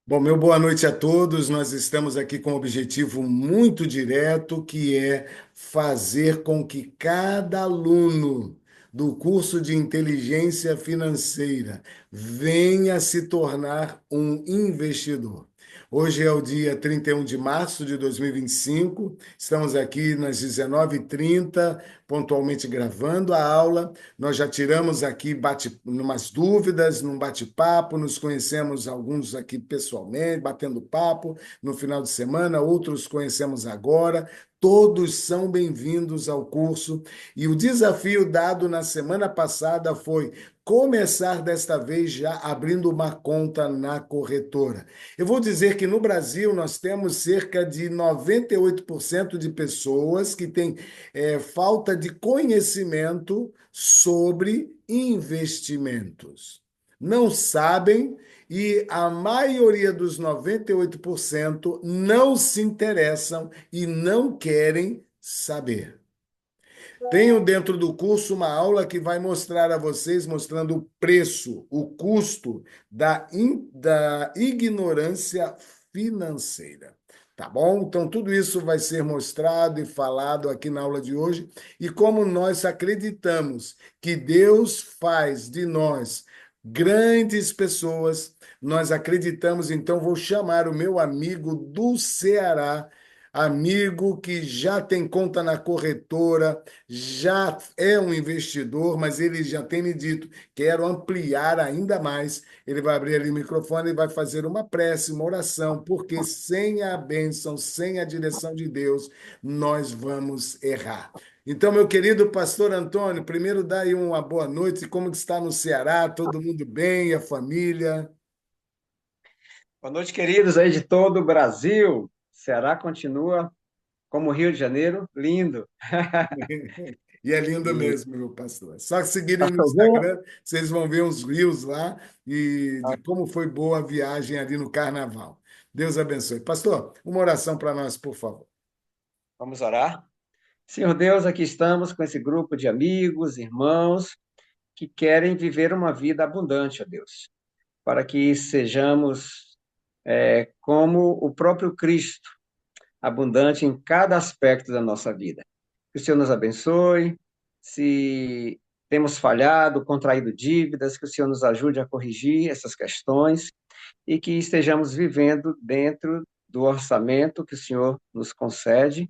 Bom, meu boa noite a todos. Nós estamos aqui com um objetivo muito direto, que é fazer com que cada aluno do curso de inteligência financeira venha se tornar um investidor. Hoje é o dia 31 de março de 2025. Estamos aqui nas 19h30, pontualmente gravando a aula. Nós já tiramos aqui umas dúvidas, num bate-papo, nos conhecemos alguns aqui pessoalmente, batendo papo no final de semana, outros conhecemos agora. Todos são bem-vindos ao curso. E o desafio dado na semana passada foi começar desta vez já abrindo uma conta na corretora. Eu vou dizer que no Brasil nós temos cerca de 98% de pessoas que têm falta de conhecimento sobre investimentos. Não sabem e a maioria dos 98% não se interessam e não querem saber. Tenho dentro do curso uma aula que vai mostrar a vocês, mostrando o preço, o custo da ignorância financeira. Tá bom? Então, tudo isso vai ser mostrado e falado aqui na aula de hoje. E como nós acreditamos que Deus faz de nós grandes pessoas, nós acreditamos, então, vou chamar o meu amigo do Ceará, amigo que já tem conta na corretora, já é um investidor, mas ele já tem me dito, quero ampliar ainda mais. Ele vai abrir ali o microfone e vai fazer uma prece, uma oração, porque sem a bênção, sem a direção de Deus, nós vamos errar. Então, meu querido pastor Antônio, primeiro dá aí uma boa noite, como que está no Ceará? Todo mundo bem, a família? Boa noite, queridos aí de todo o Brasil. Ceará continua como Rio de Janeiro, lindo. E é lindo E mesmo, meu pastor. Só que seguirem tá no chovendo? Instagram, vocês vão ver uns reels lá e de como foi boa a viagem ali no carnaval. Deus abençoe. Pastor, uma oração para nós, por favor. Vamos orar? Senhor Deus, aqui estamos com esse grupo de amigos, irmãos, que querem viver uma vida abundante, ó Deus, para que sejamos como o próprio Cristo, abundante em cada aspecto da nossa vida. Que o Senhor nos abençoe. Se temos falhado, contraído dívidas, que o Senhor nos ajude a corrigir essas questões e que estejamos vivendo dentro do orçamento que o Senhor nos concede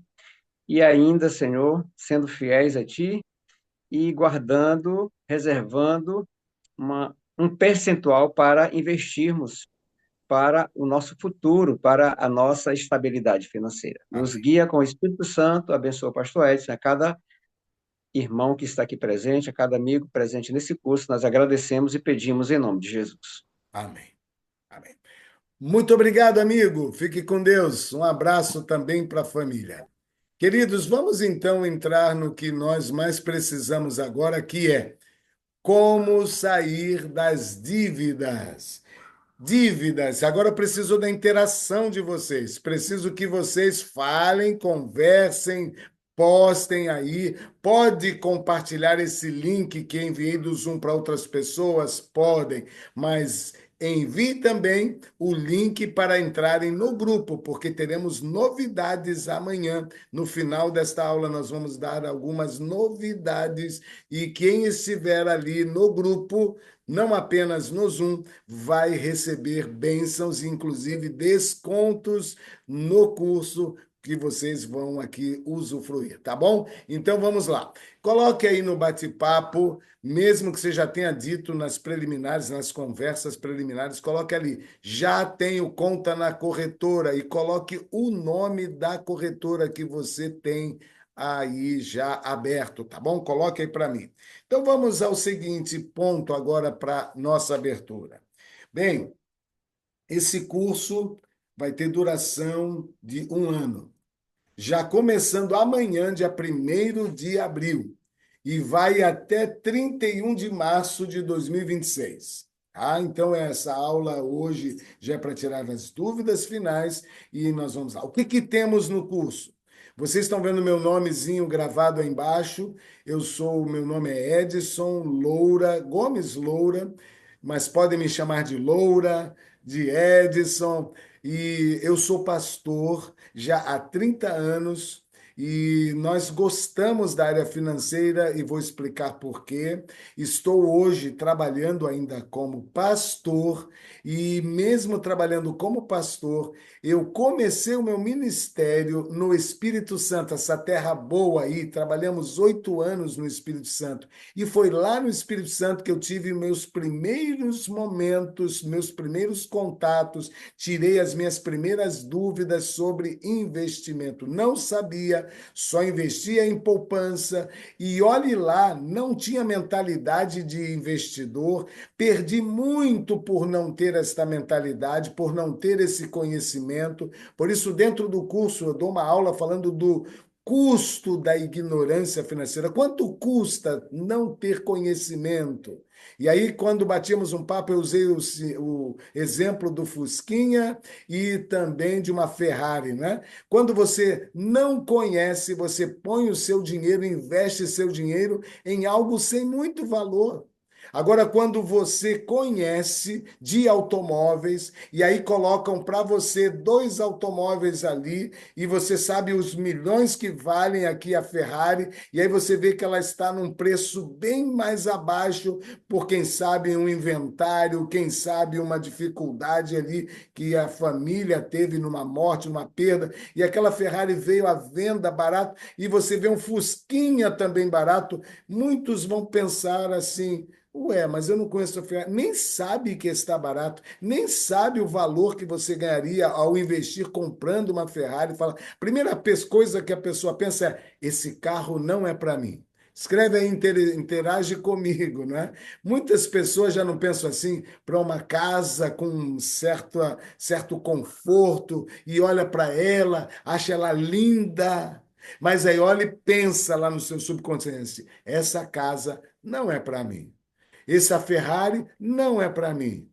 e ainda, Senhor, sendo fiéis a Ti e guardando, reservando um percentual para investirmos para o nosso futuro, para a nossa estabilidade financeira. Nos Amém. guia com o Espírito Santo, abençoa o pastor Edson, a cada irmão que está aqui presente, a cada amigo presente nesse curso, nós agradecemos e pedimos em nome de Jesus. Amém. Amém. Muito obrigado, amigo. Fique com Deus. Um abraço também para a família. Queridos, vamos então entrar no que nós mais precisamos agora, que é como sair das dívidas. Dívidas. Agora eu preciso da interação de vocês. Preciso que vocês falem, conversem, postem aí. Pode compartilhar esse link que enviei do Zoom para outras pessoas? Podem, mas envie também o link para entrarem no grupo, porque teremos novidades amanhã. No final desta aula, nós vamos dar algumas novidades e quem estiver ali no grupo, não apenas no Zoom, vai receber bênçãos, inclusive descontos no curso que vocês vão aqui usufruir, tá bom? Então vamos lá. Coloque aí no bate-papo, mesmo que você já tenha dito nas preliminares, nas conversas preliminares, coloque ali, já tenho conta na corretora e coloque o nome da corretora que você tem aí já aberto, tá bom? Coloque aí para mim. Então vamos ao seguinte ponto agora para nossa abertura. Bem, esse curso vai ter duração de um ano, já começando amanhã, dia 1º de abril, e vai até 31 de março de 2026. Ah, então essa aula hoje já é para tirar as dúvidas finais e nós vamos lá. O que que temos no curso? Vocês estão vendo meu nomezinho gravado aí embaixo. Meu nome é Edson Loura, Gomes Loura, mas podem me chamar de Loura, de Edson, e eu sou pastor já há 30 anos. E nós gostamos da área financeira e vou explicar por quê. Estou hoje trabalhando ainda como pastor, e mesmo trabalhando como pastor, eu comecei o meu ministério no Espírito Santo, essa terra boa aí. Trabalhamos 8 anos no Espírito Santo. E foi lá no Espírito Santo que eu tive meus primeiros momentos, meus primeiros contatos, tirei as minhas primeiras dúvidas sobre investimento. Não sabia, só investia em poupança. E olhe lá, não tinha mentalidade de investidor. Perdi muito por não ter esta mentalidade, por não ter esse conhecimento. Por isso, dentro do curso, eu dou uma aula falando do custo da ignorância financeira. Quanto custa não ter conhecimento? E aí, quando batíamos um papo, eu usei o exemplo do Fusquinha e também de uma Ferrari, né? Quando você não conhece, você põe o seu dinheiro, investe seu dinheiro em algo sem muito valor. Agora, quando você conhece de automóveis, e aí colocam para você dois automóveis ali, e você sabe os milhões que valem aqui a Ferrari, e aí você vê que ela está num preço bem mais abaixo, por quem sabe um inventário, quem sabe uma dificuldade ali que a família teve numa morte, numa perda, e aquela Ferrari veio à venda barato, e você vê um Fusquinha também barato, muitos vão pensar assim. Ué, mas eu não conheço a Ferrari. Nem sabe que está barato, nem sabe o valor que você ganharia ao investir comprando uma Ferrari. Fala, primeira coisa que a pessoa pensa é: esse carro não é para mim. Escreve aí, interage comigo, né? Muitas pessoas já não pensam assim para uma casa com um certo conforto e olha para ela, acha ela linda, mas aí olha e pensa lá no seu subconsciente: essa casa não é para mim. Essa Ferrari não é para mim.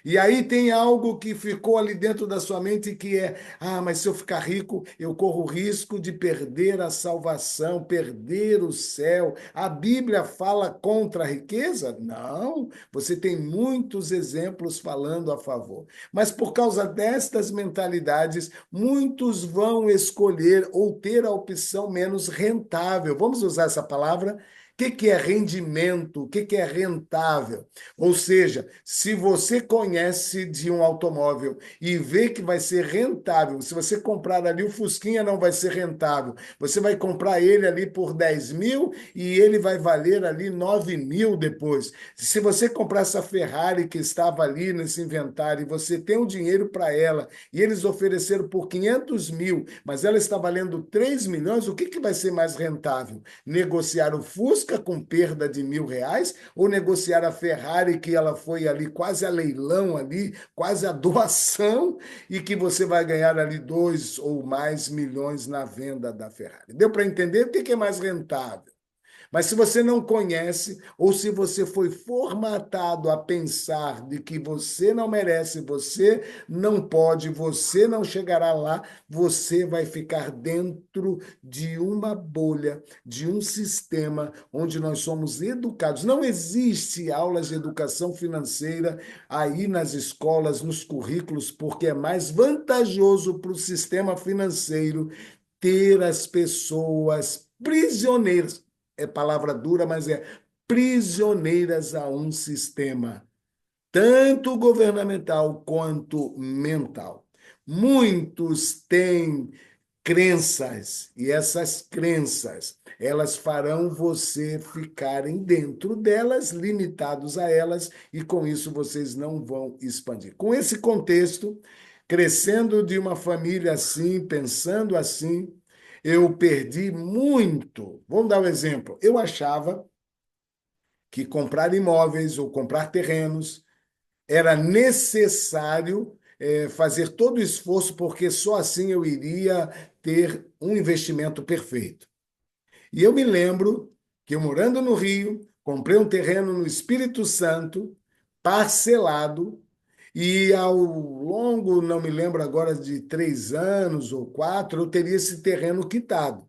E aí tem algo que ficou ali dentro da sua mente que é: ah, mas se eu ficar rico, eu corro o risco de perder a salvação, perder o céu. A Bíblia fala contra a riqueza? Não, você tem muitos exemplos falando a favor. Mas por causa destas mentalidades, muitos vão escolher ou ter a opção menos rentável. Vamos usar essa palavra? O que é rendimento? O que é rentável? Ou seja, se você conhece de um automóvel e vê que vai ser rentável, se você comprar ali o Fusquinha não vai ser rentável, você vai comprar ele ali por 10 mil e ele vai valer ali 9 mil depois. Se você comprar essa Ferrari que estava ali nesse inventário e você tem o dinheiro para ela e eles ofereceram por 500 mil, mas ela está valendo 3 milhões, o que vai ser mais rentável? Negociar o Fusca com perda de R$ 1.000 ou negociar a Ferrari que ela foi ali quase a leilão ali, quase a doação e que você vai ganhar ali 2 ou mais milhões na venda da Ferrari. Deu para entender o que é mais rentável? Mas se você não conhece, ou se você foi formatado a pensar de que você não merece, você não pode, você não chegará lá, você vai ficar dentro de uma bolha, de um sistema onde nós somos educados. Não existe aulas de educação financeira aí nas escolas, nos currículos, porque é mais vantajoso para o sistema financeiro ter as pessoas prisioneiras. É palavra dura, mas é prisioneiras a um sistema, tanto governamental quanto mental. Muitos têm crenças, e essas crenças, elas farão você ficarem dentro delas, limitados a elas, e com isso vocês não vão expandir. Com esse contexto, crescendo de uma família assim, pensando assim, eu perdi muito. Vamos dar um exemplo. Eu achava que comprar imóveis ou comprar terrenos era necessário fazer todo o esforço, porque só assim eu iria ter um investimento perfeito. E eu me lembro que eu morando no Rio, comprei um terreno no Espírito Santo, parcelado, e ao longo, não me lembro agora, de 3 anos ou 4, eu teria esse terreno quitado.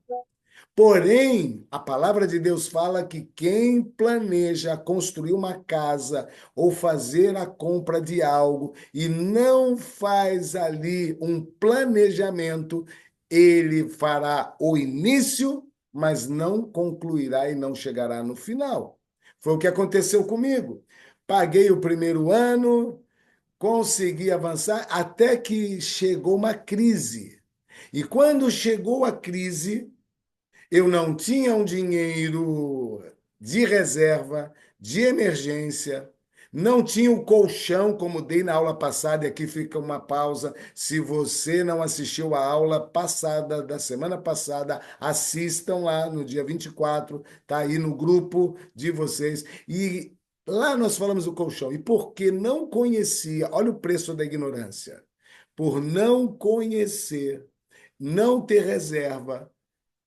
Porém, a palavra de Deus fala que quem planeja construir uma casa ou fazer a compra de algo e não faz ali um planejamento, ele fará o início, mas não concluirá e não chegará no final. Foi o que aconteceu comigo. Paguei o primeiro ano, consegui avançar até que chegou uma crise. E quando chegou a crise, eu não tinha um dinheiro de reserva, de emergência, não tinha o colchão, como dei na aula passada, e aqui fica uma pausa. Se você não assistiu a aula passada, da semana passada, assistam lá no dia 24, tá aí no grupo de vocês. E lá nós falamos do colchão. E porque não conhecia, olha o preço da ignorância. Por não conhecer, não ter reserva,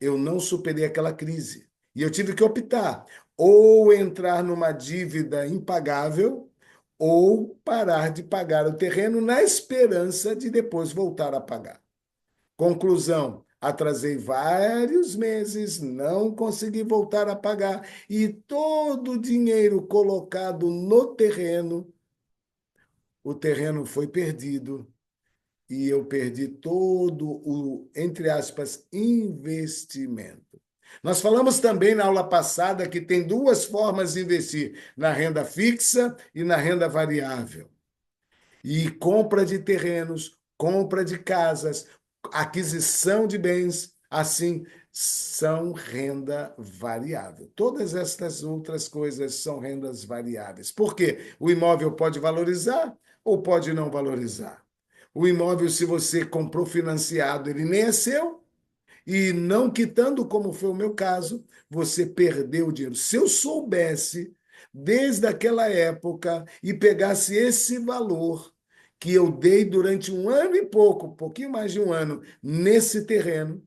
eu não superei aquela crise. E eu tive que optar: ou entrar numa dívida impagável, ou parar de pagar o terreno na esperança de depois voltar a pagar. Conclusão: atrasei vários meses, não consegui voltar a pagar, e todo o dinheiro colocado no terreno, o terreno foi perdido e eu perdi todo o, entre aspas, investimento. Nós falamos também na aula passada que tem duas formas de investir: na renda fixa e na renda variável. E compra de terrenos, compra de casas, aquisição de bens, assim, são renda variável. Todas estas outras coisas são rendas variáveis. Por quê? O imóvel pode valorizar ou pode não valorizar. O imóvel, se você comprou financiado, ele nem é seu, e não quitando, como foi o meu caso, você perdeu o dinheiro. Se eu soubesse, desde aquela época, e pegasse esse valor que eu dei durante um ano e pouco, um pouquinho mais de um ano, nesse terreno,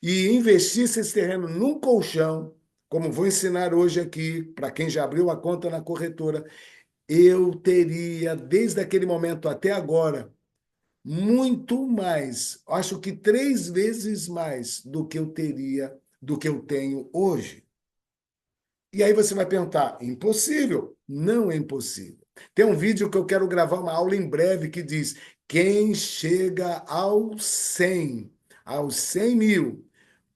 e investisse esse terreno num colchão, como vou ensinar hoje aqui, para quem já abriu a conta na corretora, eu teria, desde aquele momento até agora, muito mais, acho que 3 vezes mais do que eu teria, do que eu tenho hoje. E aí você vai perguntar: impossível? Não é impossível. Tem um vídeo que eu quero gravar uma aula em breve que diz: quem chega aos 100 mil,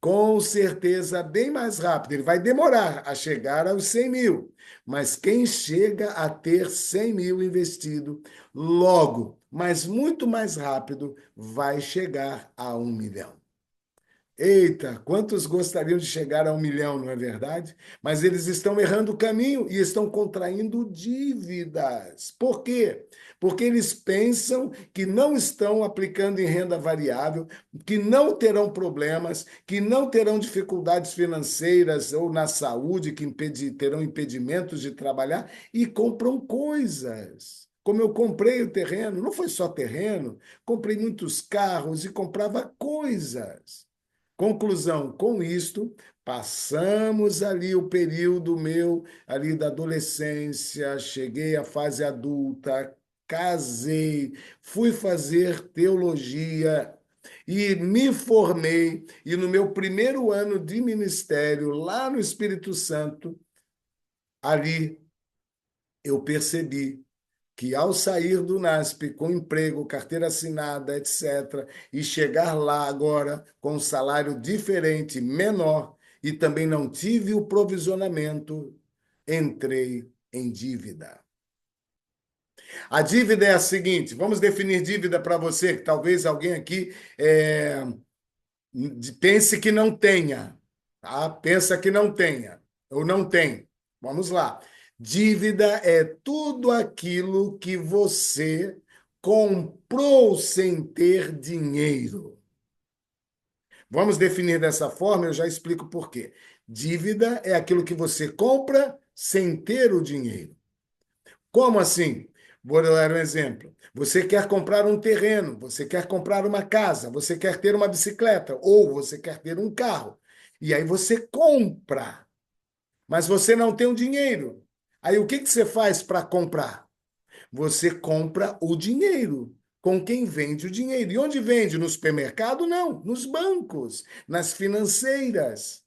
com certeza bem mais rápido. Ele vai demorar a chegar aos 100 mil, mas quem chega a ter 100 mil investido logo, mas muito mais rápido, vai chegar a 1 milhão. Eita, quantos gostariam de chegar a 1 milhão, não é verdade? Mas eles estão errando o caminho e estão contraindo dívidas. Por quê? Porque eles pensam que não estão aplicando em renda variável, que não terão problemas, que não terão dificuldades financeiras ou na saúde, que terão impedimentos de trabalhar e compram coisas. Como eu comprei o terreno, não foi só terreno, comprei muitos carros e comprava coisas. Conclusão, com isto, passamos ali o período meu, ali da adolescência, cheguei à fase adulta, casei, fui fazer teologia e me formei. E no meu primeiro ano de ministério, lá no Espírito Santo, ali eu percebi que ao sair do NASP com emprego, carteira assinada, etc., e chegar lá agora com um salário diferente, menor, e também não tive o provisionamento, entrei em dívida. A dívida é a seguinte: vamos definir dívida para você, que talvez alguém aqui pense que não tenha, tá? Pensa que não tenha, ou não tem. Vamos lá. Dívida é tudo aquilo que você comprou sem ter dinheiro. Vamos definir dessa forma, eu já explico por quê. Dívida é aquilo que você compra sem ter o dinheiro. Como assim? Vou dar um exemplo. Você quer comprar um terreno, você quer comprar uma casa, você quer ter uma bicicleta ou você quer ter um carro. E aí você compra, mas você não tem o dinheiro. Aí o que que você faz para comprar? Você compra o dinheiro com quem vende o dinheiro. E onde vende? No supermercado? Não, nos bancos, nas financeiras.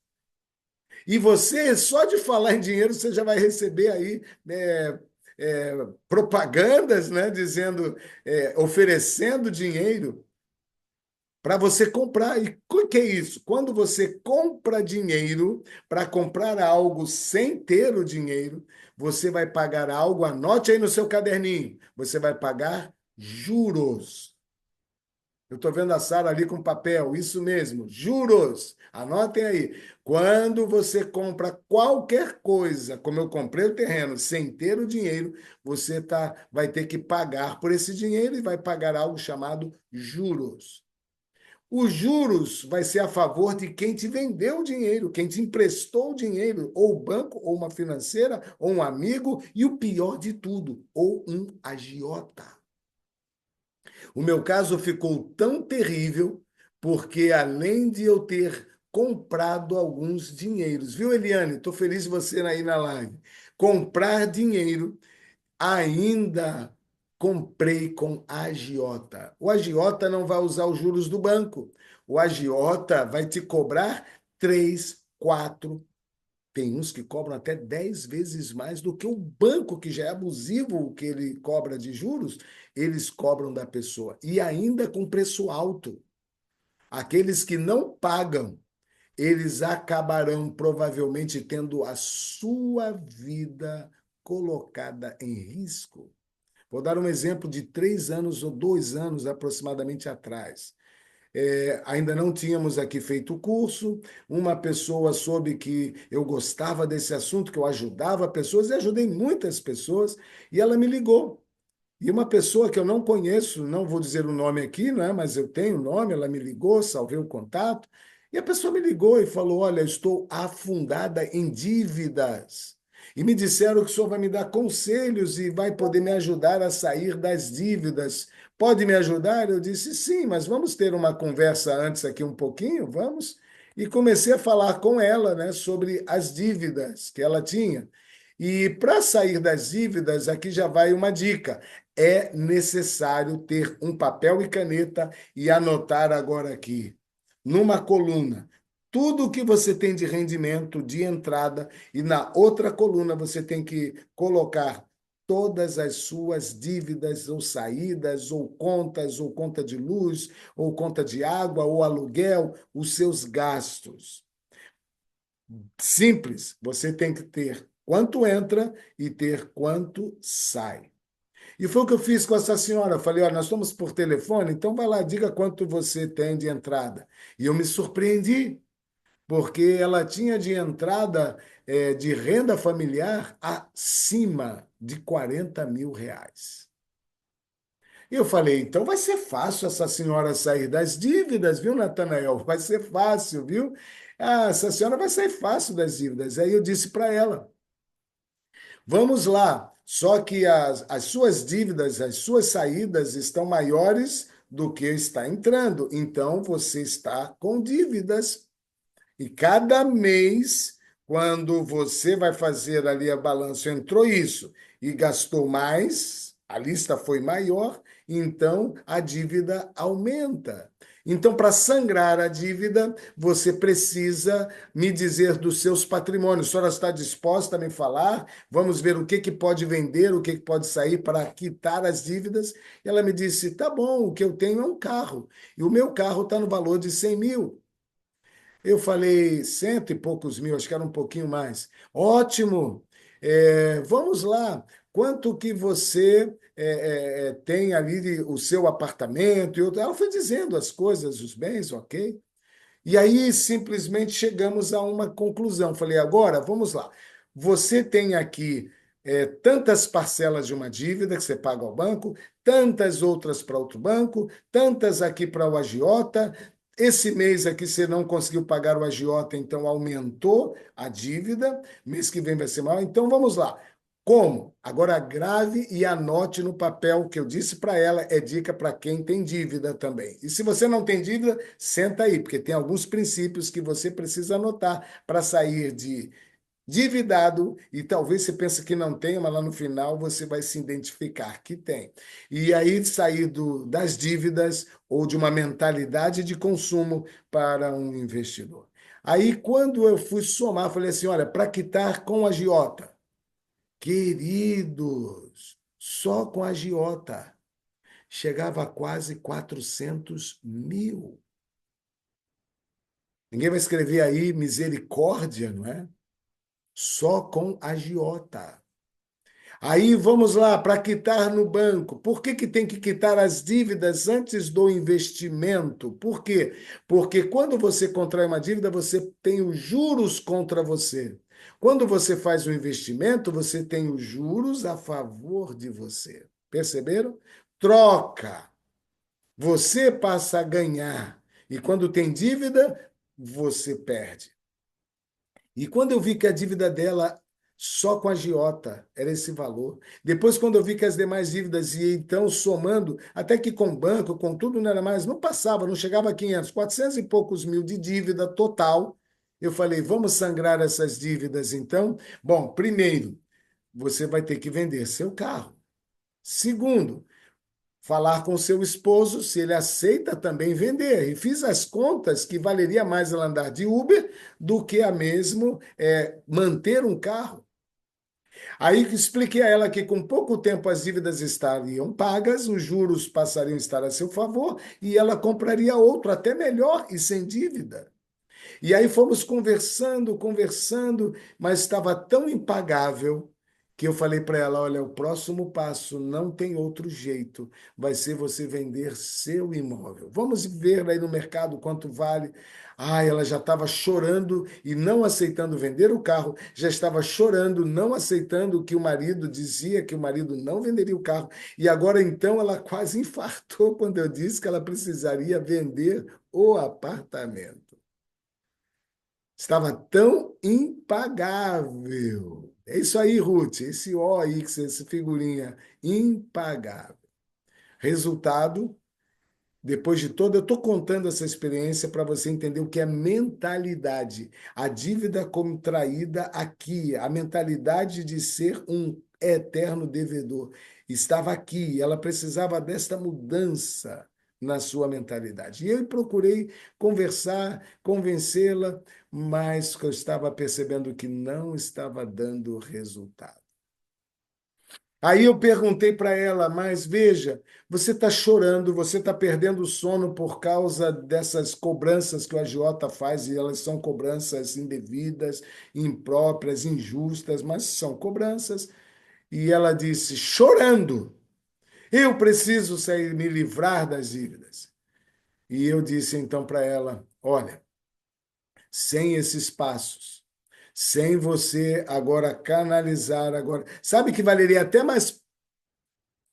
E você, só de falar em dinheiro, você já vai receber aí propagandas, né, dizendo, oferecendo dinheiro para você comprar. E o que é isso? Quando você compra dinheiro para comprar algo sem ter o dinheiro, você vai pagar algo, anote aí no seu caderninho, você vai pagar juros. Eu estou vendo a Sara ali com papel, isso mesmo, juros. Anotem aí. Quando você compra qualquer coisa, como eu comprei o terreno, sem ter o dinheiro, você vai ter que pagar por esse dinheiro e vai pagar algo chamado juros. Os juros vai ser a favor de quem te vendeu o dinheiro, quem te emprestou o dinheiro, ou o banco, ou uma financeira, ou um amigo, e o pior de tudo, ou um agiota. O meu caso ficou tão terrível porque, além de eu ter comprado alguns dinheiros, viu, Eliane? Estou feliz de você aí na live. Comprar dinheiro, ainda comprei com agiota. O agiota não vai usar os juros do banco. O agiota vai te cobrar 3, 4, tem uns que cobram até 10 vezes mais do que o banco, que já é abusivo o que ele cobra de juros, eles cobram da pessoa. E ainda com preço alto. Aqueles que não pagam, eles acabarão provavelmente tendo a sua vida colocada em risco. Vou dar um exemplo de 3 anos ou 2 anos aproximadamente atrás. Ainda não tínhamos aqui feito o curso. Uma pessoa soube que eu gostava desse assunto, que eu ajudava pessoas, e ajudei muitas pessoas, e ela me ligou. E uma pessoa que eu não conheço, não vou dizer o nome aqui, não é? Mas eu tenho o nome, ela me ligou, salvei o contato, e a pessoa me ligou e falou: Olha, eu estou afundada em dívidas. E me disseram que o senhor vai me dar conselhos e vai poder me ajudar a sair das dívidas. Pode me ajudar? Eu disse: Sim, mas vamos ter uma conversa antes aqui um pouquinho, vamos? E comecei a falar com ela, né, sobre as dívidas que ela tinha. E para sair das dívidas, aqui já vai uma dica: é necessário ter um papel e caneta e anotar agora aqui, numa coluna, tudo o que você tem de rendimento, de entrada, e na outra coluna você tem que colocar todas as suas dívidas ou saídas, ou conta de luz, ou conta de água, ou aluguel, os seus gastos. Simples, você tem que ter quanto entra e ter quanto sai. E foi o que eu fiz com essa senhora. Eu falei: olha, nós estamos por telefone, então vai lá, diga quanto você tem de entrada. E eu me surpreendi, porque ela tinha de entrada de renda familiar acima de R$ 40.000. E eu falei: então vai ser fácil essa senhora sair das dívidas, viu, Natanael? Vai ser fácil, viu? Ah, essa senhora vai sair fácil das dívidas. Aí eu disse para ela: vamos lá, só que as suas dívidas, as suas saídas estão maiores do que está entrando. Então, você está com dívidas. E cada mês, quando você vai fazer ali a balança, entrou isso e gastou mais, a lista foi maior, então a dívida aumenta. Então, para sangrar a dívida, você precisa me dizer dos seus patrimônios. A senhora está disposta a me falar? Vamos ver o que que pode vender, o que que pode sair para quitar as dívidas. E ela me disse: tá bom, o que eu tenho é um carro. E o meu carro está no valor de 100.000. Eu falei: 100 e poucos mil, acho que era um pouquinho mais. Ótimo. Vamos lá. Quanto que você tem ali o seu apartamento? Ela foi dizendo as coisas, os bens, ok? E aí simplesmente chegamos a uma conclusão. Falei: agora, vamos lá. Você tem aqui tantas parcelas de uma dívida que você paga ao banco, tantas outras para outro banco, tantas aqui para o agiota. Esse mês aqui você não conseguiu pagar o agiota, então aumentou a dívida. Mês que vem vai ser maior. Então vamos lá. Como? Agora grave e anote no papel o que eu disse para ela, é dica para quem tem dívida também. E se você não tem dívida, senta aí, porque tem alguns princípios que você precisa anotar para sair de endividado, e talvez você pense que não tem, mas lá no final você vai se identificar que tem. E aí sair das dívidas ou de uma mentalidade de consumo para um investidor. Aí, quando eu fui somar, falei assim: olha, para quitar com a agiota. Queridos, só com a agiota chegava a quase 400.000. Ninguém vai escrever aí misericórdia, não é? Só com a agiota. Aí vamos lá, para quitar no banco. Por que tem que quitar as dívidas antes do investimento? Por quê? Porque quando você contrai uma dívida, você tem os juros contra você. Quando você faz um investimento, você tem os juros a favor de você. Perceberam? Troca. Você passa a ganhar. E quando tem dívida, você perde. E quando eu vi que a dívida dela só com a agiota era esse valor, depois quando eu vi que as demais dívidas e então somando, até que com banco, com tudo não era mais, não passava, não chegava a 500, 400 e poucos mil de dívida total. Eu falei, vamos sangrar essas dívidas então? Bom, primeiro, você vai ter que vender seu carro. Segundo, falar com seu esposo se ele aceita também vender. E fiz as contas que valeria mais ela andar de Uber do que a mesmo manter um carro. Aí expliquei a ela que com pouco tempo as dívidas estariam pagas, os juros passariam a estar a seu favor e ela compraria outro, até melhor e sem dívida. E aí fomos conversando, conversando, mas estava tão impagável que eu falei para ela: olha, o próximo passo não tem outro jeito, vai ser você vender seu imóvel. Vamos ver aí no mercado quanto vale. Ah, ela já estava chorando e não aceitando vender o carro, já estava chorando, não aceitando o que o marido dizia, que o marido não venderia o carro. E agora então ela quase infartou quando eu disse que ela precisaria vender o apartamento. Estava tão impagável. É isso aí, Ruth, esse O aí, essa figurinha, impagável. Resultado, depois de toda, eu estou contando essa experiência para você entender o que é mentalidade. A dívida contraída aqui, a mentalidade de ser um eterno devedor. Estava aqui, ela precisava desta mudança na sua mentalidade. E eu procurei conversar, convencê-la, mas que eu estava percebendo que não estava dando resultado. Aí eu perguntei para ela, mas veja, você está chorando, você está perdendo o sono por causa dessas cobranças que o agiota faz, e elas são cobranças indevidas, impróprias, injustas, mas são cobranças. E ela disse, chorando, eu preciso sair, me livrar das dívidas. E eu disse então para ela, olha, sem esses passos, sem você agora canalizar agora, sabe que valeria até mais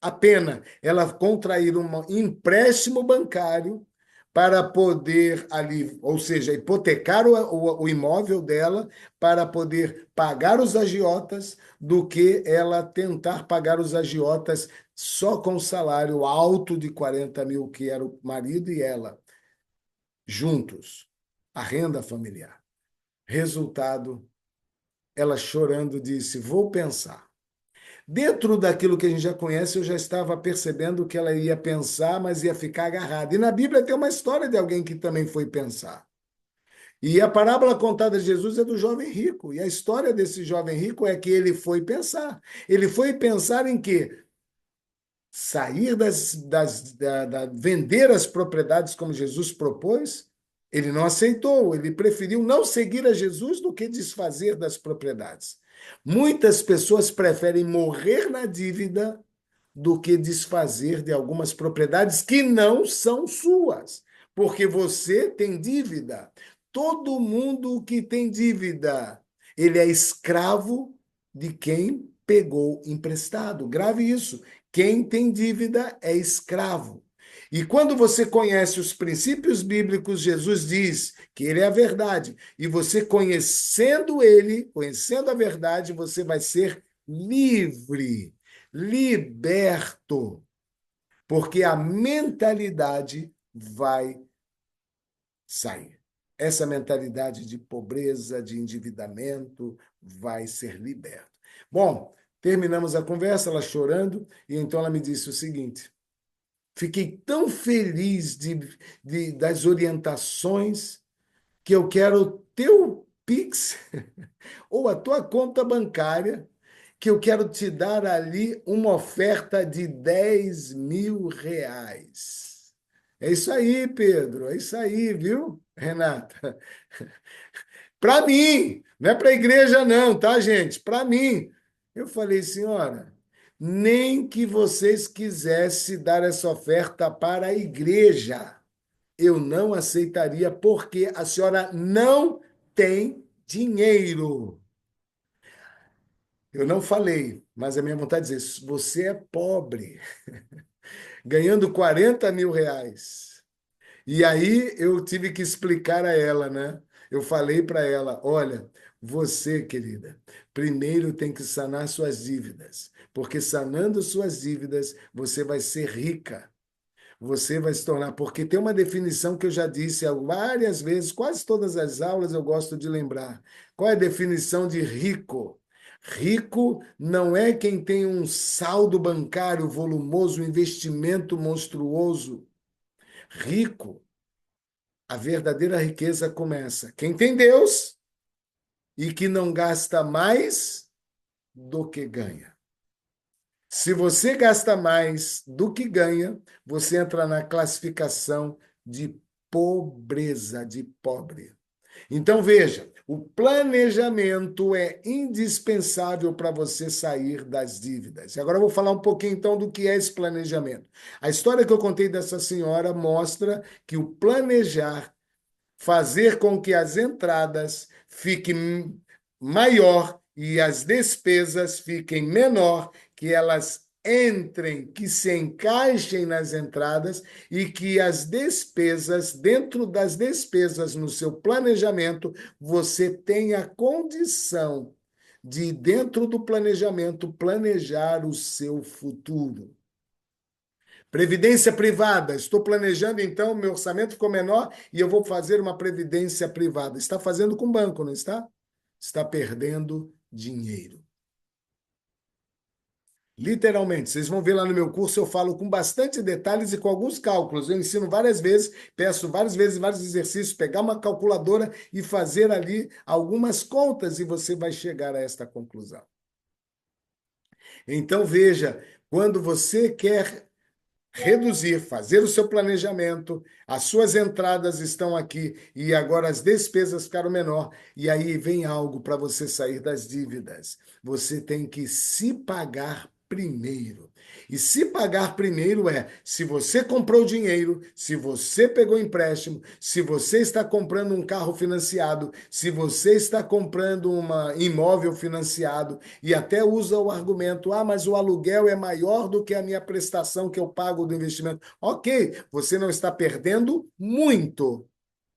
a pena ela contrair um empréstimo bancário para poder ali, ou seja, hipotecar o imóvel dela para poder pagar os agiotas, do que ela tentar pagar os agiotas só com o salário alto de 40.000, que era o marido e ela, juntos, a renda familiar. Resultado, ela chorando disse: vou pensar. Dentro daquilo que a gente já conhece, eu já estava percebendo que ela ia pensar, mas ia ficar agarrada. E na Bíblia tem uma história de alguém que também foi pensar. E a parábola contada de Jesus é do jovem rico. E a história desse jovem rico é que ele foi pensar. Ele foi pensar em quê? Sair vender as propriedades como Jesus propôs. Ele não aceitou, ele preferiu não seguir a Jesus do que desfazer das propriedades. Muitas pessoas preferem morrer na dívida do que desfazer de algumas propriedades que não são suas, porque você tem dívida. Todo mundo que tem dívida, ele é escravo de quem pegou emprestado. Grave isso. Quem tem dívida é escravo. E quando você conhece os princípios bíblicos, Jesus diz que ele é a verdade. E você conhecendo ele, conhecendo a verdade, você vai ser livre, liberto, porque a mentalidade vai sair. Essa mentalidade de pobreza, de endividamento, vai ser liberta. Bom, terminamos a conversa, ela chorando, e então ela me disse o seguinte: fiquei tão feliz das orientações que eu quero o teu Pix ou a tua conta bancária, que eu quero te dar ali uma oferta de R$ 10.000. É isso aí, Pedro, é isso aí, viu, Renata? Para mim, não é para a igreja, não, tá, gente? Para mim. Eu falei, senhora, nem que vocês quisessem dar essa oferta para a igreja, eu não aceitaria, porque a senhora não tem dinheiro. Eu não falei, mas a minha vontade é dizer: você é pobre, ganhando R$ 40.000. E aí eu tive que explicar a ela, né? Eu falei para ela: olha, você, querida, primeiro tem que sanar suas dívidas, porque sanando suas dívidas, você vai ser rica. Você vai se tornar, porque tem uma definição que eu já disse várias vezes, quase todas as aulas eu gosto de lembrar. Qual é a definição de rico? Rico não é quem tem um saldo bancário volumoso, um investimento monstruoso. Rico, a verdadeira riqueza começa. Quem tem Deus e que não gasta mais do que ganha. Se você gasta mais do que ganha, você entra na classificação de pobreza, de pobre. Então, veja, o planejamento é indispensável para você sair das dívidas. E agora eu vou falar um pouquinho então do que é esse planejamento. A história que eu contei dessa senhora mostra que o planejar, fazer com que as entradas fiquem maior e as despesas fiquem menor, que elas entrem, que se encaixem nas entradas e que as despesas, dentro das despesas no seu planejamento, você tenha condição de, dentro do planejamento, planejar o seu futuro. Previdência privada. Estou planejando, então, meu orçamento ficou menor e eu vou fazer uma previdência privada. Está fazendo com banco, não está? Está perdendo dinheiro. Literalmente, vocês vão ver lá no meu curso, eu falo com bastante detalhes e com alguns cálculos. Eu ensino várias vezes, peço várias vezes vários exercícios, pegar uma calculadora e fazer ali algumas contas e você vai chegar a esta conclusão. Então, veja, quando você quer reduzir, fazer o seu planejamento, as suas entradas estão aqui e agora as despesas ficaram menor, e aí vem algo para você sair das dívidas. Você tem que se pagar primeiro. E se pagar primeiro é, se você comprou dinheiro, se você pegou empréstimo, se você está comprando um carro financiado, se você está comprando um imóvel financiado e até usa o argumento, ah, mas o aluguel é maior do que a minha prestação que eu pago do investimento. Ok, você não está perdendo muito,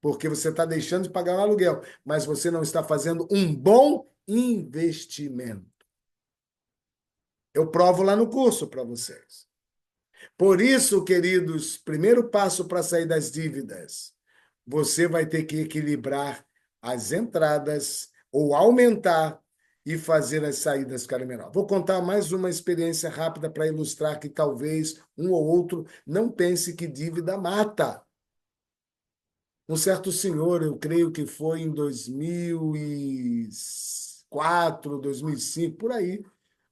porque você está deixando de pagar o aluguel, mas você não está fazendo um bom investimento. Eu provo lá no curso para vocês. Por isso, queridos, primeiro passo para sair das dívidas, você vai ter que equilibrar as entradas ou aumentar e fazer as saídas ficarem menor. Vou contar mais uma experiência rápida para ilustrar que talvez um ou outro não pense que dívida mata. Um certo senhor, eu creio que foi em 2004, 2005, por aí,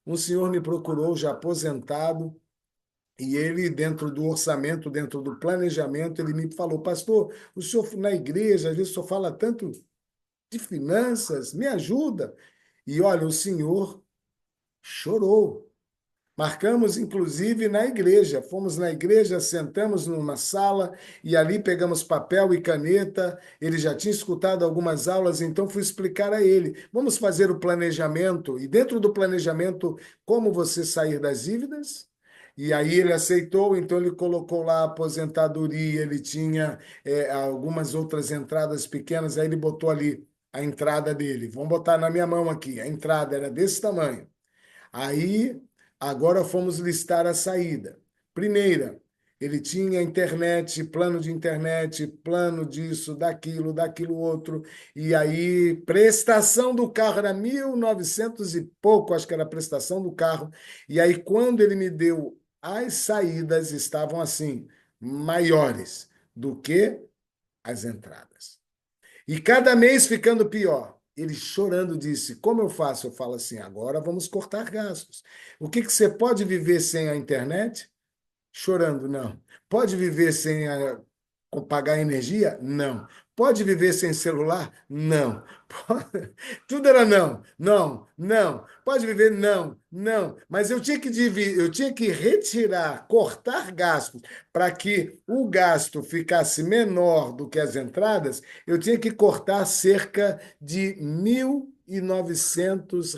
um senhor me procurou já aposentado. E ele, dentro do orçamento, dentro do planejamento, ele me falou, pastor, o senhor na igreja, às vezes o senhor fala tanto de finanças, me ajuda. E olha, o senhor chorou. Marcamos, inclusive, na igreja. Fomos na igreja, sentamos numa sala e ali pegamos papel e caneta. Ele já tinha escutado algumas aulas, então fui explicar a ele. Vamos fazer o planejamento. E dentro do planejamento, como você sair das dívidas? E aí ele aceitou, então ele colocou lá a aposentadoria, ele tinha algumas outras entradas pequenas, aí ele botou ali a entrada dele. Vamos botar na minha mão aqui. A entrada era desse tamanho. Aí, agora fomos listar a saída. Primeira, ele tinha internet, plano disso, daquilo, daquilo outro. E aí, prestação do carro era 1.900 e pouco, acho que era a prestação do carro. E aí, quando ele me deu as saídas, estavam assim, maiores do que as entradas. E cada mês ficando pior. Ele chorando disse: Como eu faço? Eu falo assim: agora vamos cortar gastos. O que que você pode viver sem a internet? Chorando, não. Pode viver sem pagar energia? Não. Pode viver sem celular? Não. Tudo era não, não, não. Pode viver? Não, não. Mas eu tinha que dividir, eu tinha que retirar, cortar gastos para que o gasto ficasse menor do que as entradas. Eu tinha que cortar cerca de R$ 1.900,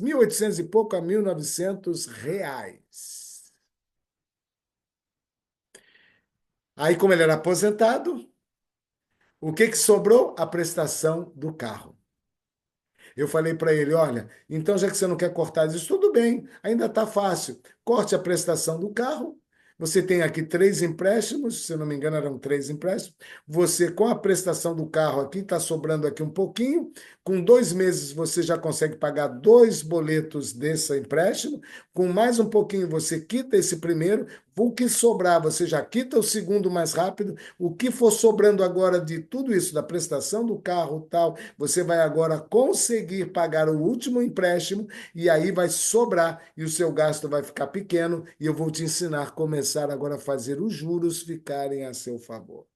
1.800 e pouco a R$ 1.900. Aí, como ele era aposentado, o que que sobrou? A prestação do carro. Eu falei para ele: olha, então já que você não quer cortar isso, tudo bem, ainda está fácil. Corte a prestação do carro. Você tem aqui três empréstimos, se não me engano, eram três empréstimos. Você, com a prestação do carro aqui, está sobrando aqui um pouquinho. Com 2 meses, você já consegue pagar dois boletos desse empréstimo. Com mais um pouquinho, você quita esse primeiro. O que sobrar, você já quita o segundo mais rápido. O que for sobrando agora de tudo isso, da prestação do carro, tal, você vai agora conseguir pagar o último empréstimo e aí vai sobrar e o seu gasto vai ficar pequeno e eu vou te ensinar a começar agora a fazer os juros ficarem a seu favor.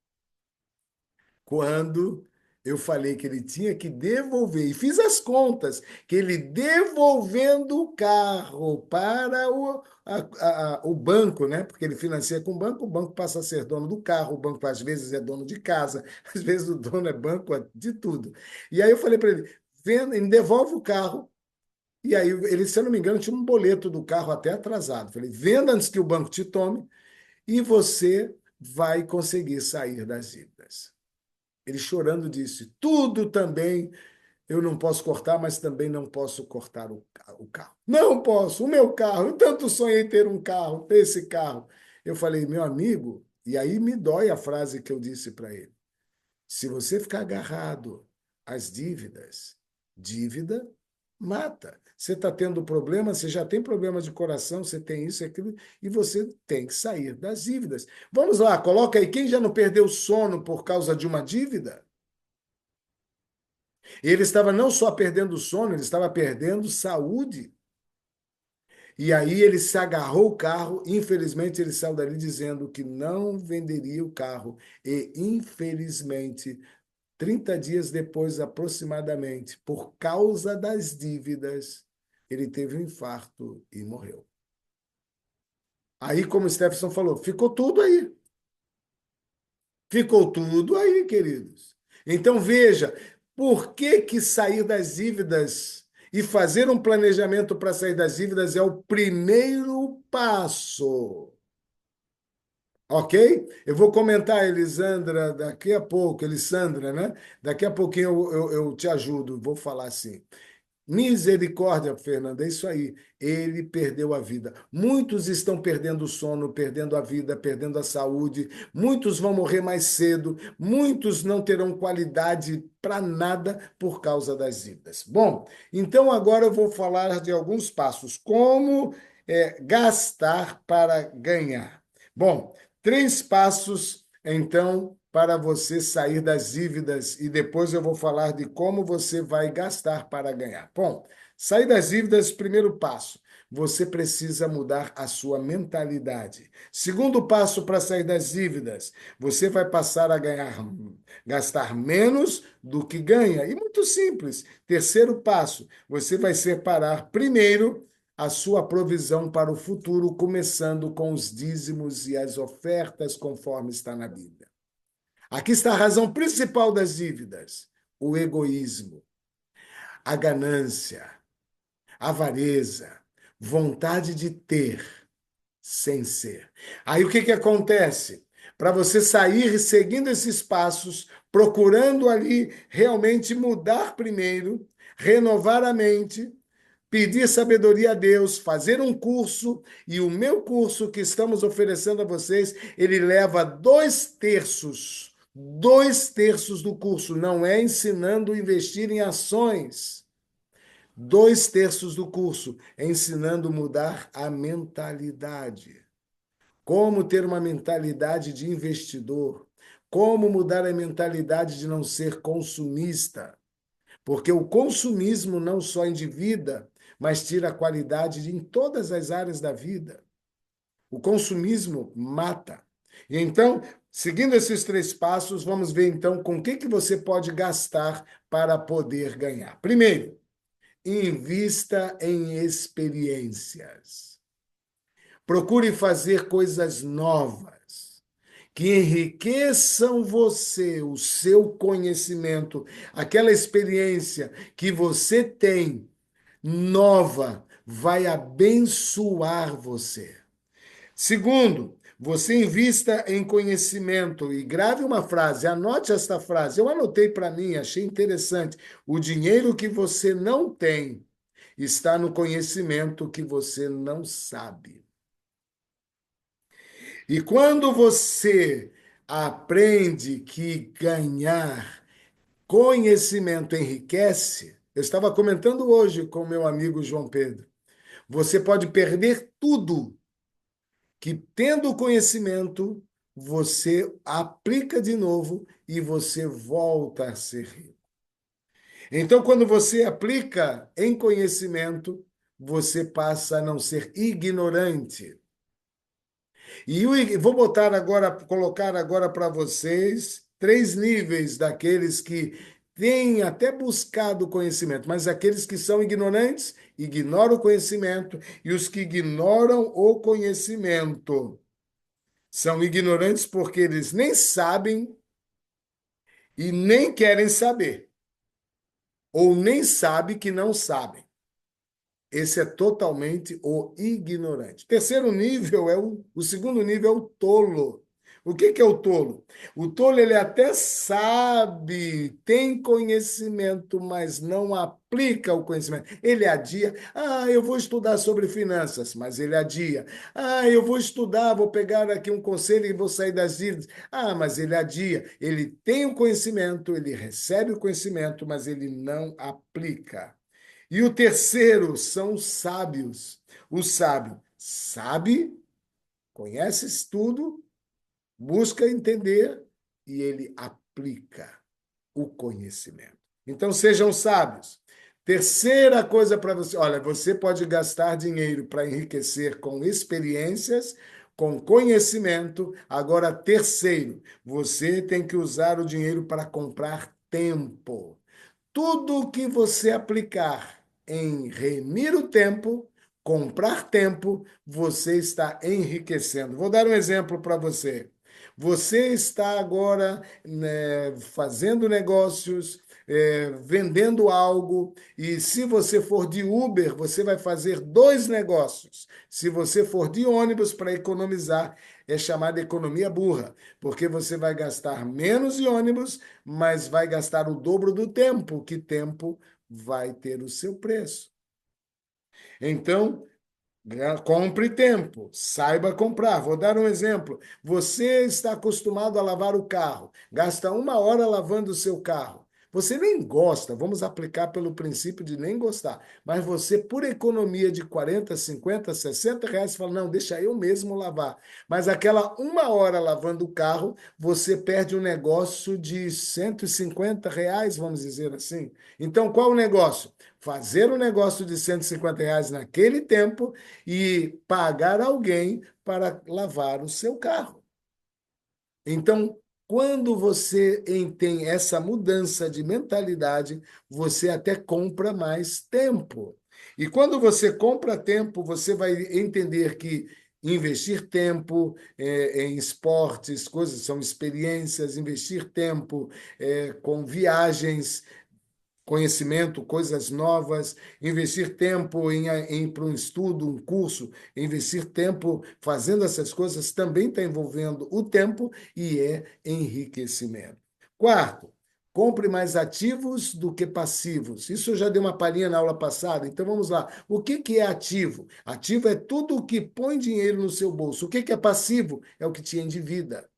Quando eu falei que ele tinha que devolver, e fiz as contas, que ele devolvendo o carro para o banco, né? Porque ele financia com o banco passa a ser dono do carro, o banco às vezes é dono de casa, às vezes o dono é banco de tudo. E aí eu falei para ele, venda, ele devolve o carro, e aí ele, se eu não me engano, tinha um boleto do carro até atrasado. Falei, venda antes que o banco te tome, e você vai conseguir sair das dívidas. Ele chorando disse: Tudo também eu não posso cortar, mas também não posso cortar o carro. Não posso, o meu carro. Eu tanto sonhei ter um carro, ter esse carro. Eu falei: Meu amigo, e aí me dói a frase que eu disse para ele. Se você ficar agarrado às dívidas, dívida mata. Você está tendo problema, você já tem problema de coração, você tem isso e aquilo, e você tem que sair das dívidas. Vamos lá, coloca aí, quem já não perdeu sono por causa de uma dívida? Ele estava não só perdendo sono, ele estava perdendo saúde. E aí ele se agarrou o carro, infelizmente ele saiu dali dizendo que não venderia o carro. E infelizmente 30 dias depois, aproximadamente, por causa das dívidas, ele teve um infarto e morreu. Aí, como o Stephenson falou, ficou tudo aí. Ficou tudo aí, queridos. Então, veja, por que que sair das dívidas e fazer um planejamento para sair das dívidas é o primeiro passo? Ok? Eu vou comentar, Elisandra, daqui a pouco, Elisandra, né? Daqui a pouquinho eu te ajudo, vou falar assim. Misericórdia, Fernanda, é isso aí. Ele perdeu a vida. Muitos estão perdendo o sono, perdendo a vida, perdendo a saúde. Muitos vão morrer mais cedo. Muitos não terão qualidade para nada por causa das dívidas. Bom, então agora eu vou falar de alguns passos. Como gastar para ganhar? Bom, 3 passos, então, para você sair das dívidas e depois eu vou falar de como você vai gastar para ganhar. Bom, sair das dívidas, primeiro passo, você precisa mudar a sua mentalidade. Segundo passo para sair das dívidas, você vai passar a gastar menos do que ganha. E muito simples. Terceiro passo, você vai separar primeiro a sua provisão para o futuro, começando com os dízimos e as ofertas, conforme está na Bíblia. Aqui está a razão principal das dívidas: o egoísmo, a ganância, a avareza, vontade de ter sem ser. Aí o que que acontece? Para você sair seguindo esses passos, procurando ali realmente mudar primeiro, renovar a mente, pedir sabedoria a Deus, fazer um curso, e o meu curso que estamos oferecendo a vocês, ele leva 2/3. 2/3 do curso não é ensinando a investir em ações. 2/3 do curso é ensinando a mudar a mentalidade. Como ter uma mentalidade de investidor. Como mudar a mentalidade de não ser consumista? Porque o consumismo não só endivida, mas tira a qualidade em todas as áreas da vida. O consumismo mata. E então, seguindo esses três passos, vamos ver então com o que você pode gastar para poder ganhar. Primeiro, invista em experiências. Procure fazer coisas novas que enriqueçam você, o seu conhecimento, aquela experiência que você tem nova vai abençoar você. Segundo, você invista em conhecimento e grave uma frase, anote esta frase. Eu anotei para mim, achei interessante. O dinheiro que você não tem está no conhecimento que você não sabe. E quando você aprende que ganhar conhecimento enriquece, eu estava comentando hoje com meu amigo João Pedro, você pode perder tudo que, tendo conhecimento, você aplica de novo e você volta a ser rico. Então, quando você aplica em conhecimento, você passa a não ser ignorante. Vou botar agora, colocar agora para vocês três níveis daqueles que têm até buscado conhecimento, mas aqueles que são ignorantes, ignoram o conhecimento, e os que ignoram o conhecimento. São ignorantes porque eles nem sabem e nem querem saber, ou nem sabem que não sabem. Esse é totalmente o ignorante. Terceiro nível o segundo nível é o tolo. O que é o tolo? O tolo ele até sabe, tem conhecimento, mas não aplica o conhecimento. Ele adia. Ah, eu vou estudar sobre finanças, mas ele adia. Ah, eu vou estudar, vou pegar aqui um conselho e vou sair das dívidas. Ah, mas ele adia. Ele tem o conhecimento, ele recebe o conhecimento, mas ele não aplica. E o terceiro são os sábios. O sábio sabe, conhece tudo, busca entender e ele aplica o conhecimento. Então sejam sábios. Terceira coisa para você, olha, você pode gastar dinheiro para enriquecer com experiências, com conhecimento. Agora, terceiro, você tem que usar o dinheiro para comprar tempo. Tudo que você aplicar em remir o tempo, comprar tempo, você está enriquecendo. Vou dar um exemplo para você. Você está agora, né, fazendo negócios, vendendo algo, e se você for de Uber, você vai fazer dois negócios. Se você for de ônibus para economizar, é chamada economia burra, porque você vai gastar menos de ônibus, mas vai gastar o dobro do tempo, que tempo vai ter o seu preço. Então, compre tempo, saiba comprar. Vou dar um exemplo. Você está acostumado a lavar o carro, gasta 1 hora lavando o seu carro. Você nem gosta, vamos aplicar pelo princípio de nem gostar, mas você, por economia de 40, 50, 60 reais, fala: não, deixa eu mesmo lavar. Mas aquela 1 hora lavando o carro, você perde um negócio de 150 reais, vamos dizer assim. Então, qual o negócio? Fazer um negócio de 150 reais naquele tempo e pagar alguém para lavar o seu carro. Então, quando você tem essa mudança de mentalidade, você até compra mais tempo. E quando você compra tempo, você vai entender que investir tempo em esportes, coisas são experiências, investir tempo com viagens, conhecimento, coisas novas, investir tempo em para um estudo, um curso, investir tempo fazendo essas coisas também está envolvendo o tempo e é enriquecimento. Quarto, compre mais ativos do que passivos. Isso eu já dei uma palhinha na aula passada, então vamos lá. O que é ativo? Ativo é tudo o que põe dinheiro no seu bolso. O que é passivo? É o que te endivida.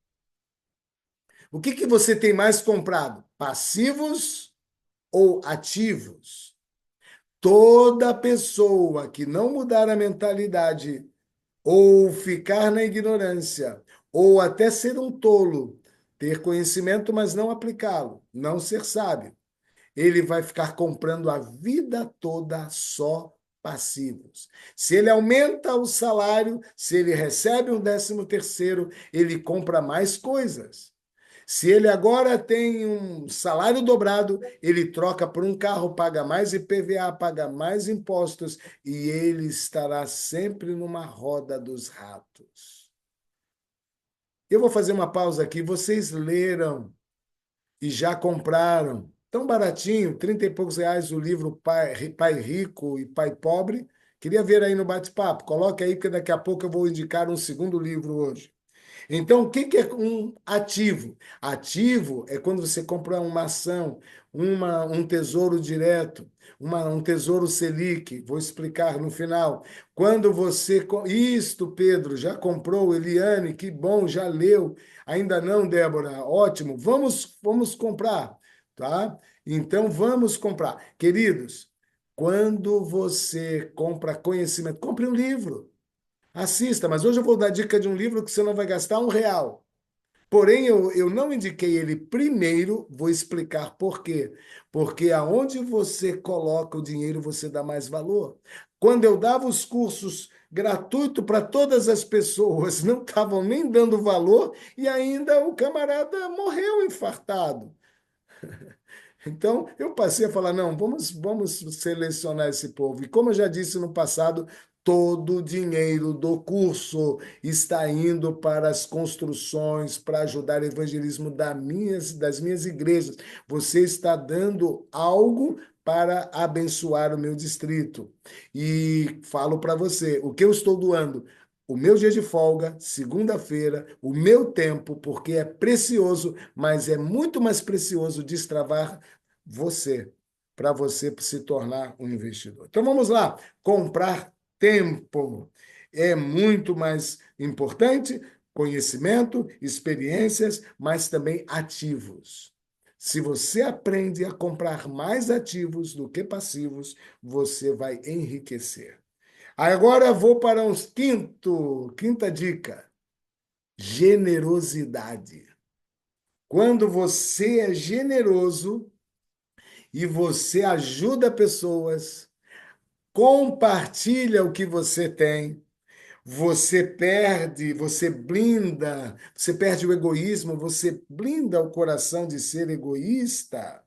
O que você tem mais comprado? Passivos ou ativos? Toda pessoa que não mudar a mentalidade, ou ficar na ignorância, ou até ser um tolo, ter conhecimento, mas não aplicá-lo, não ser sábio. Ele vai ficar comprando a vida toda só passivos. Se ele aumenta o salário, se ele recebe um 13º, ele compra mais coisas. Se ele agora tem um salário dobrado, ele troca por um carro, paga mais IPVA, paga mais impostos e ele estará sempre numa roda dos ratos. Eu vou fazer uma pausa aqui. Vocês leram e já compraram, tão baratinho, 30 e poucos reais, o livro Pai Rico e Pai Pobre? Queria ver aí no bate-papo. Coloque aí, que daqui a pouco eu vou indicar um segundo livro hoje. Então, o que que é um ativo? Ativo é quando você compra uma ação, um tesouro direto, um tesouro Selic. Vou explicar no final. Quando você. Isto, Pedro, já comprou? Eliane, que bom, já leu. Ainda não, Débora? Ótimo. Vamos comprar, tá? Então, vamos comprar. Queridos, quando você compra conhecimento, compre um livro. Assista, mas hoje eu vou dar dica de um livro que você não vai gastar R$ 1. Porém, eu não indiquei ele primeiro, vou explicar por quê. Porque aonde você coloca o dinheiro, você dá mais valor. Quando eu dava os cursos gratuito para todas as pessoas, não estavam nem dando valor e ainda o camarada morreu infartado. Então, eu passei a falar, não, vamos selecionar esse povo. E como eu já disse no passado, todo o dinheiro do curso está indo para as construções, para ajudar o evangelismo das minhas igrejas. Você está dando algo para abençoar o meu distrito. E falo para você, o que eu estou doando? O meu dia de folga, segunda-feira, o meu tempo, porque é precioso, mas é muito mais precioso destravar você, para você se tornar um investidor. Então vamos lá, comprar tempo é muito mais importante, conhecimento, experiências, mas também ativos. Se você aprende a comprar mais ativos do que passivos, você vai enriquecer. Agora vou para um quinta dica: generosidade. Quando você é generoso, e você ajuda pessoas, compartilha o que você tem, você perde o egoísmo, você blinda o coração de ser egoísta,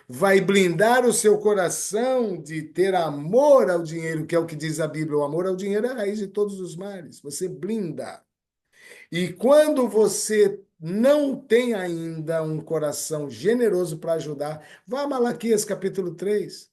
vai blindar o seu coração de ter amor ao dinheiro, que é o que diz a Bíblia, o amor ao dinheiro é a raiz de todos os males, você blinda. E quando você não tem ainda um coração generoso para ajudar, vá a Malaquias capítulo 3.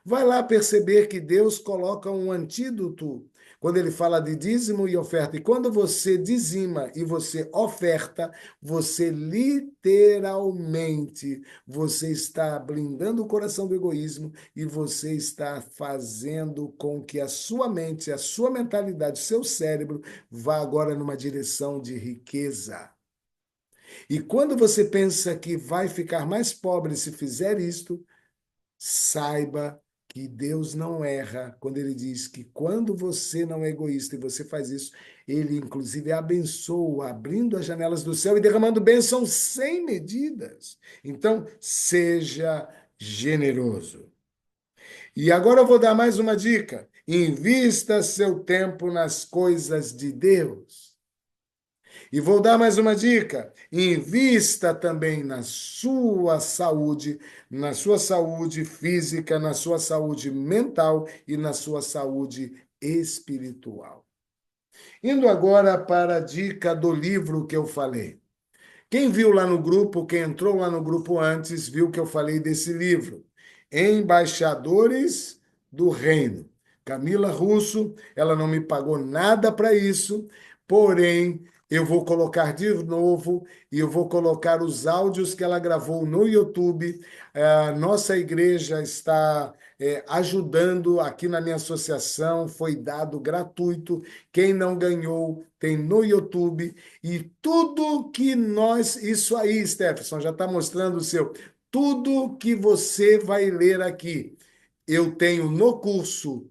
Vai lá perceber que Deus coloca um antídoto quando ele fala de dízimo e oferta. E quando você dizima e você oferta, você literalmente você está blindando o coração do egoísmo e você está fazendo com que a sua mente, a sua mentalidade, o seu cérebro vá agora numa direção de riqueza. E quando você pensa que vai ficar mais pobre se fizer isto, saiba que Deus não erra quando ele diz que quando você não é egoísta e você faz isso, ele inclusive abençoa, abrindo as janelas do céu e derramando bênçãos sem medidas. Então, seja generoso. E agora eu vou dar mais uma dica. Invista seu tempo nas coisas de Deus. E vou dar mais uma dica: invista também na sua saúde física, na sua saúde mental e na sua saúde espiritual. Indo agora para a dica do livro que eu falei. Quem viu lá no grupo, quem entrou lá no grupo antes, viu que eu falei desse livro, Embaixadores do Reino. Camila Russo, ela não me pagou nada para isso, porém, eu vou colocar de novo e eu vou colocar os áudios que ela gravou no YouTube. Nossa igreja está ajudando aqui na minha associação, foi dado gratuito. Quem não ganhou, tem no YouTube. E tudo que isso aí, Stephenson, já está mostrando o seu. Tudo que você vai ler aqui, eu tenho no curso,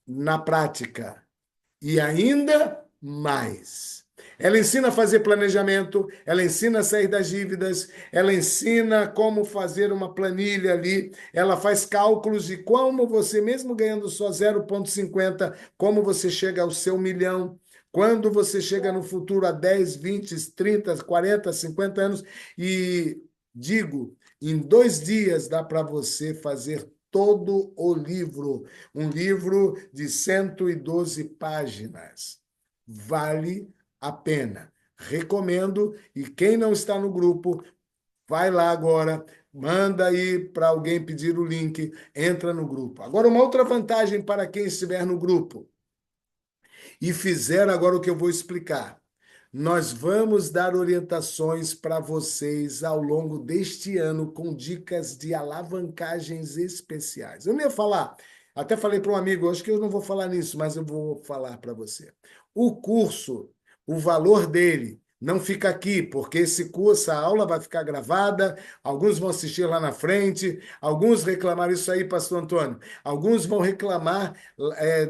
na prática. E ainda mais. Ela ensina a fazer planejamento, ela ensina a sair das dívidas, ela ensina como fazer uma planilha ali, ela faz cálculos de como você, mesmo ganhando só 0,50, como você chega ao seu milhão, quando você chega no futuro a 10, 20, 30, 40, 50 anos. E digo, em 2 dias dá para você fazer todo o livro, um livro de 112 páginas. Vale a pena. Recomendo. E quem não está no grupo, vai lá agora, manda aí para alguém pedir o link, entra no grupo. Agora, uma outra vantagem para quem estiver no grupo e fizer agora o que eu vou explicar. Nós vamos dar orientações para vocês ao longo deste ano com dicas de alavancagens especiais. Eu não ia falar, até falei para um amigo, acho que eu não vou falar nisso, mas eu vou falar para você. O curso, o valor dele não fica aqui, porque esse curso, a aula vai ficar gravada, alguns vão assistir lá na frente, alguns reclamaram isso aí, pastor Antônio, alguns vão reclamar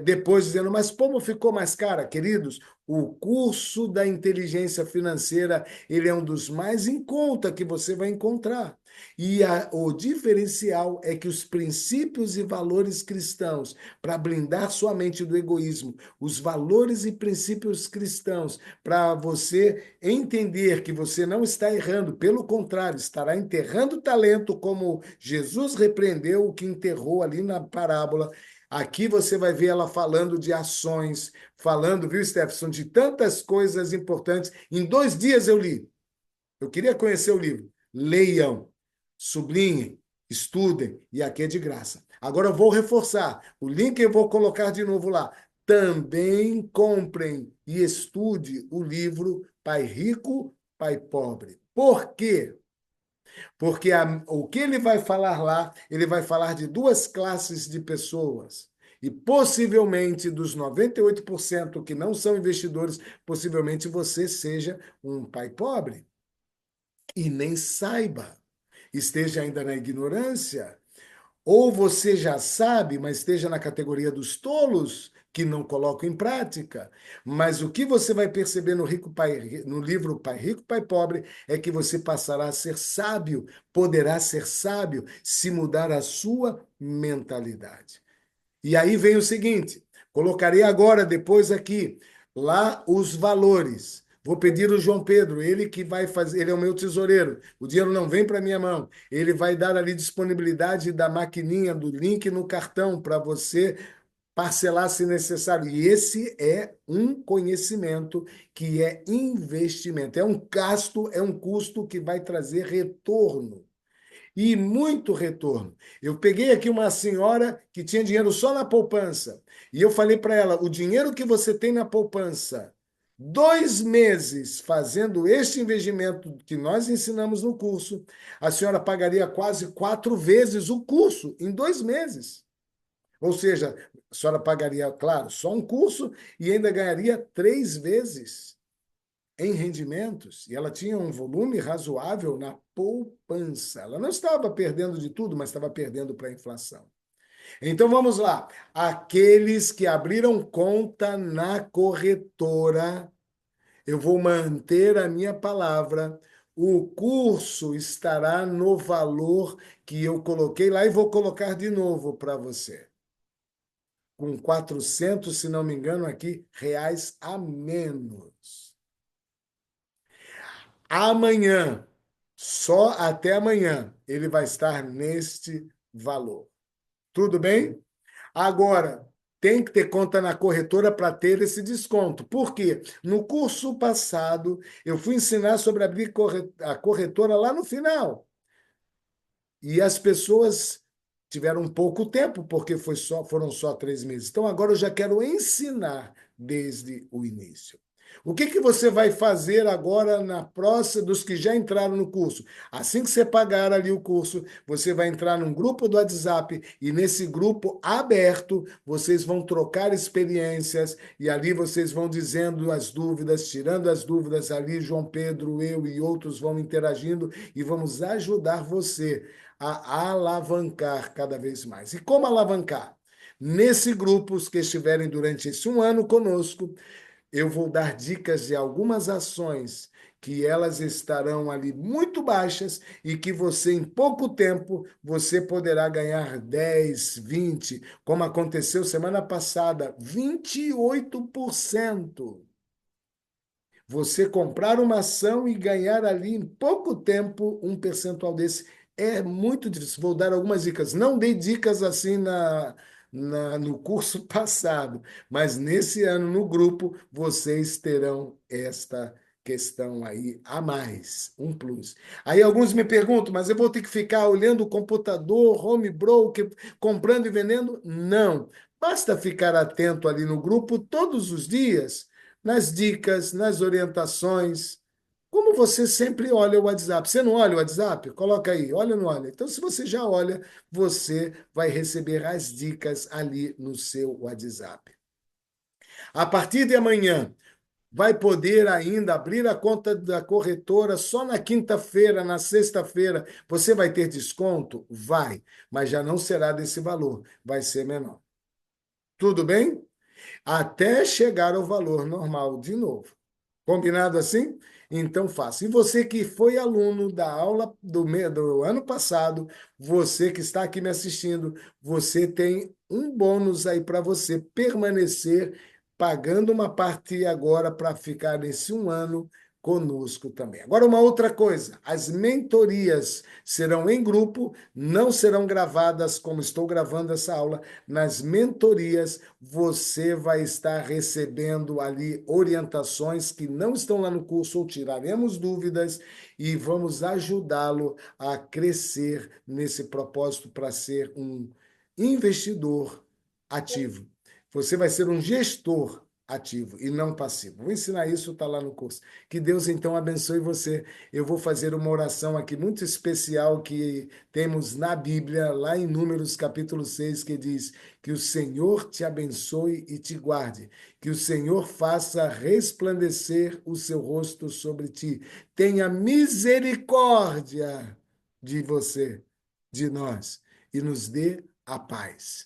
depois dizendo, mas como ficou mais cara? Queridos, o curso da inteligência financeira, ele é um dos mais em conta que você vai encontrar. E o diferencial é que os princípios e valores cristãos, para blindar sua mente do egoísmo, os valores e princípios cristãos, para você entender que você não está errando, pelo contrário, estará enterrando talento, como Jesus repreendeu o que enterrou ali na parábola. Aqui você vai ver ela falando de ações, falando, viu, Stephenson, de tantas coisas importantes. Em 2 dias eu li. Eu queria conhecer o livro. Leiam, sublinhem, estudem, e aqui é de graça. Agora eu vou reforçar. O link eu vou colocar de novo lá. Também comprem e estude o livro Pai Rico, Pai Pobre. Por quê? Porque o que ele vai falar lá, ele vai falar de duas classes de pessoas. E possivelmente, dos 98% que não são investidores, possivelmente você seja um pai pobre e nem saiba, esteja ainda na ignorância. Ou você já sabe, mas esteja na categoria dos tolos que não colocam em prática. Mas o que você vai perceber no livro Pai Rico, Pai Pobre, é que você passará a ser sábio, poderá ser sábio se mudar a sua mentalidade. E aí vem o seguinte: colocarei agora, depois aqui, lá os valores. Vou pedir o João Pedro, ele que vai fazer, ele é o meu tesoureiro. O dinheiro não vem para minha mão. Ele vai dar ali disponibilidade da maquininha, do link no cartão para você parcelar se necessário. E esse é um conhecimento que é investimento, é um gasto, é um custo que vai trazer retorno e muito retorno. Eu peguei aqui uma senhora que tinha dinheiro só na poupança e eu falei para ela: o dinheiro que você tem na poupança, 2 meses fazendo este investimento que nós ensinamos no curso, a senhora pagaria quase 4 vezes o curso em 2 meses. Ou seja, a senhora pagaria, claro, só um curso e ainda ganharia 3 vezes em rendimentos, e ela tinha um volume razoável na poupança. Ela não estava perdendo de tudo, mas estava perdendo para a inflação. Então vamos lá. Aqueles que abriram conta na corretora, eu vou manter a minha palavra. O curso estará no valor que eu coloquei lá e vou colocar de novo para você. Com 400, se não me engano, aqui, reais a menos. Amanhã, só até amanhã, ele vai estar neste valor. Tudo bem? Agora, tem que ter conta na corretora para ter esse desconto. Por quê? No curso passado, eu fui ensinar sobre abrir a corretora lá no final. E as pessoas tiveram pouco tempo, porque foram só 3 meses. Então, agora eu já quero ensinar desde o início. O que que você vai fazer agora na próxima dos que já entraram no curso? Assim que você pagar ali o curso, você vai entrar num grupo do WhatsApp e nesse grupo aberto, vocês vão trocar experiências e ali vocês vão dizendo as dúvidas, tirando as dúvidas ali, João Pedro, eu e outros vão interagindo e vamos ajudar você a alavancar cada vez mais. E como alavancar? Nesse grupo, os que estiverem durante esse um ano conosco, eu vou dar dicas de algumas ações que elas estarão ali muito baixas e que você, em pouco tempo, você poderá ganhar 10, 20, como aconteceu semana passada, 28%. Você comprar uma ação e ganhar ali em pouco tempo um percentual desse é muito difícil. Vou dar algumas dicas. Não dei dicas assim no curso passado, mas nesse ano, no grupo, vocês terão esta questão aí a mais, um plus. Aí alguns me perguntam, mas eu vou ter que ficar olhando o computador, home broker, comprando e vendendo? Não. Basta ficar atento ali no grupo todos os dias nas dicas, nas orientações. Como você sempre olha o WhatsApp. Você não olha o WhatsApp? Coloca aí, olha ou não olha? Então, se você já olha, você vai receber as dicas ali no seu WhatsApp. A partir de amanhã, vai poder ainda abrir a conta da corretora só na quinta-feira, na sexta-feira. Você vai ter desconto? Vai, mas já não será desse valor, vai ser menor. Tudo bem? Até chegar ao valor normal de novo. Combinado assim? Então faça. E você que foi aluno da aula do ano passado, você que está aqui me assistindo, você tem um bônus aí para você permanecer pagando uma parte agora para ficar nesse um ano conosco também. Agora, uma outra coisa: as mentorias serão em grupo, não serão gravadas como estou gravando essa aula. Nas mentorias, você vai estar recebendo ali orientações que não estão lá no curso, ou tiraremos dúvidas e vamos ajudá-lo a crescer nesse propósito para ser um investidor ativo. Você vai ser um gestor ativo e não passivo. Vou ensinar isso, está lá no curso. Que Deus então abençoe você. Eu vou fazer uma oração aqui muito especial que temos na Bíblia, lá em Números capítulo 6, que diz: que o Senhor te abençoe e te guarde, que o Senhor faça resplandecer o seu rosto sobre ti, tenha misericórdia de você, de nós, e nos dê a paz.